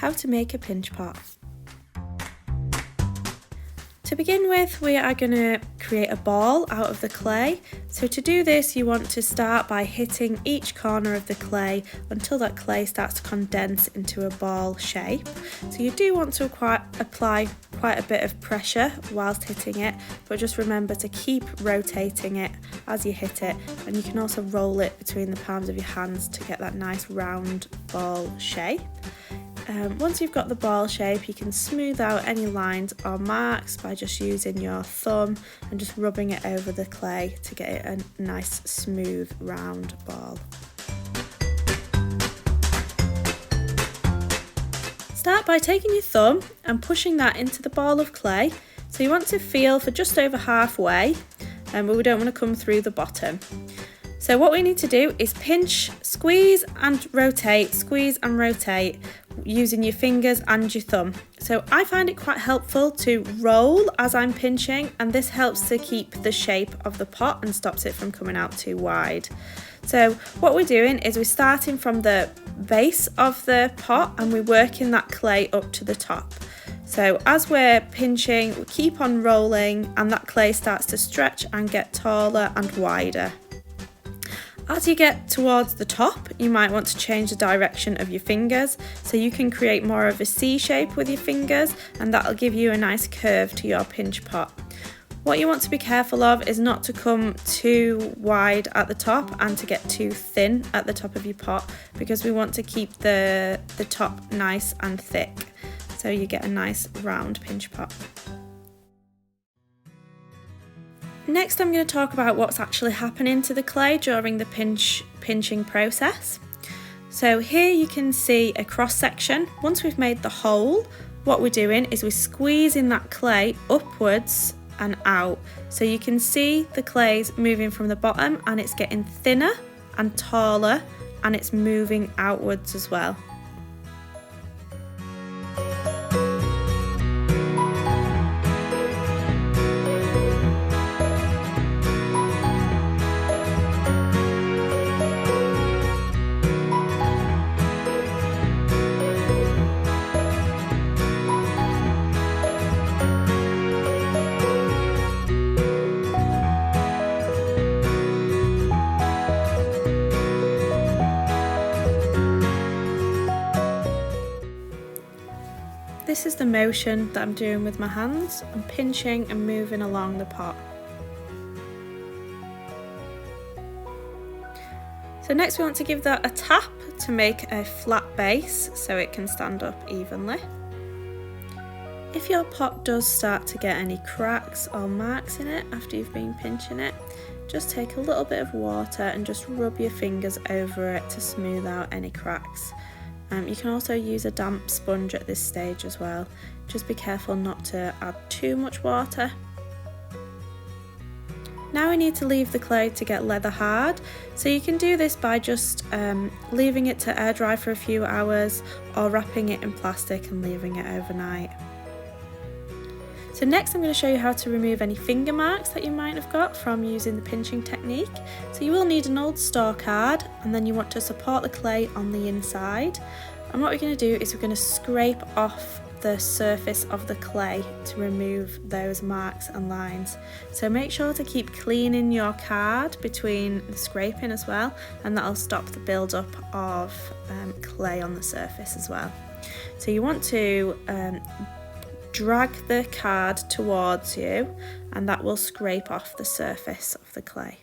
how to make a pinch pot. To begin with, we are going to create a ball out of the clay. So to do this, you want to start by hitting each corner of the clay until that clay starts to condense into a ball shape. So you do want to apply quite a bit of pressure whilst hitting it, but just remember to keep rotating it as you hit it, and you can also roll it between the palms of your hands to get that nice round ball shape. Once you've got the ball shape, you can smooth out any lines or marks by just using your thumb and just rubbing it over the clay to get it a nice smooth round ball. Start by taking your thumb and pushing that into the ball of clay. So you want to feel for just over halfway, but we don't want to come through the bottom. So what we need to do is pinch, squeeze and rotate using your fingers and your thumb. So I find it quite helpful to roll as I'm pinching, and this helps to keep the shape of the pot and stops it from coming out too wide. So what we're doing is we're starting from the base of the pot and we're working that clay up to the top. So as we're pinching, we keep on rolling and that clay starts to stretch and get taller and wider. As you get towards the top, you might want to change the direction of your fingers, so you can create more of a C shape with your fingers, and that'll give you a nice curve to your pinch pot. What you want to be careful of is not to come too wide at the top and to get too thin at the top of your pot, because we want to keep the top nice and thick, so you get a nice round pinch pot. Next, I'm going to talk about what's actually happening to the clay during the pinching process. So here you can see a cross section. Once we've made the hole, what we're doing is we're squeezing that clay upwards and out. So you can see the clay's moving from the bottom and it's getting thinner and taller, and it's moving outwards as well. This is the motion that I'm doing with my hands. I'm pinching and moving along the pot. So next we want to give that a tap to make a flat base so it can stand up evenly. If your pot does start to get any cracks or marks in it after you've been pinching it, just take a little bit of water and just rub your fingers over it to smooth out any cracks. You can also use a damp sponge at this stage as well. Just be careful not to add too much water. Now we need to leave the clay to get leather hard, so you can do this by just leaving it to air dry for a few hours or wrapping it in plastic and leaving it overnight. So next I'm going to show you how to remove any finger marks that you might have got from using the pinching technique. So you will need an old store card, and then you want to support the clay on the inside. And what we're going to do is we're going to scrape off the surface of the clay to remove those marks and lines. So make sure to keep cleaning your card between the scraping as well, and that'll stop the build-up of clay on the surface as well. So you want to drag the card towards you, and that will scrape off the surface of the clay.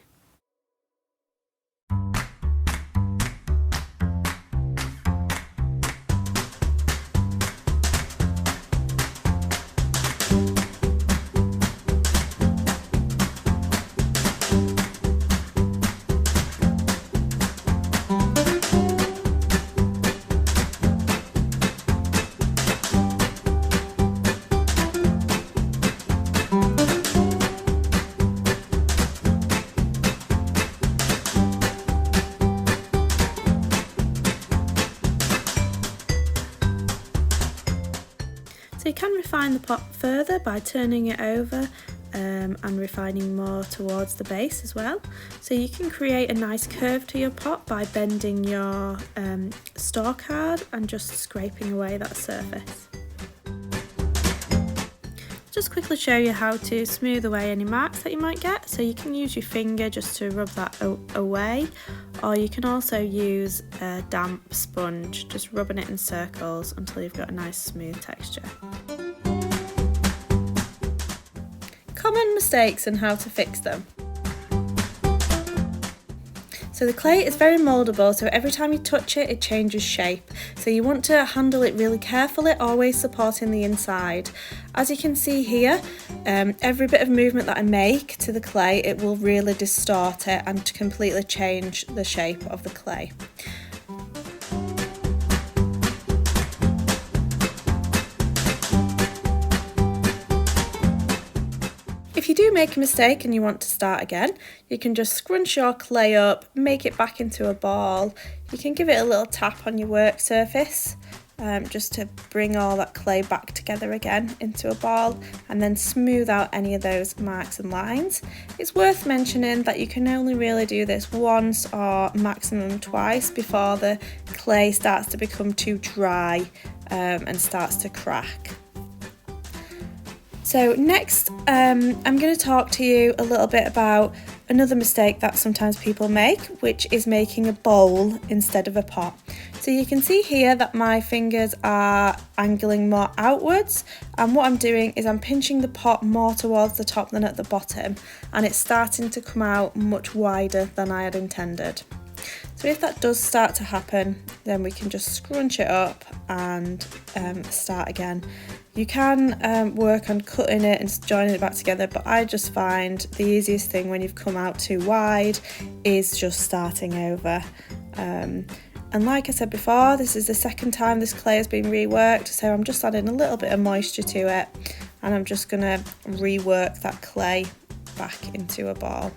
So you can refine the pot further by turning it over and refining more towards the base as well. So you can create a nice curve to your pot by bending your store card and just scraping away that surface. Just quickly show you how to smooth away any marks that you might get. So you can use your finger just to rub that away, or you can also use a damp sponge, just rubbing it in circles until you've got a nice smooth texture. Common mistakes and how to fix them. So the clay is very mouldable, so every time you touch it, it changes shape. So you want to handle it really carefully, always supporting the inside. As you can see here, every bit of movement that I make to the clay, it will really distort it and completely change the shape of the clay. If you do make a mistake and you want to start again, you can just scrunch your clay up, make it back into a ball. You can give it a little tap on your work surface just to bring all that clay back together again into a ball, and then smooth out any of those marks and lines. It's worth mentioning that you can only really do this once or maximum twice before the clay starts to become too dry and starts to crack. So next, I'm going to talk to you a little bit about another mistake that sometimes people make, which is making a bowl instead of a pot. So you can see here that my fingers are angling more outwards, and what I'm doing is I'm pinching the pot more towards the top than at the bottom, and it's starting to come out much wider than I had intended. So if that does start to happen, then we can just scrunch it up and start again. You can work on cutting it and joining it back together, but I just find the easiest thing when you've come out too wide is just starting over. And like I said before, this is the second time this clay has been reworked, so I'm just adding a little bit of moisture to it, and I'm just going to rework that clay back into a ball.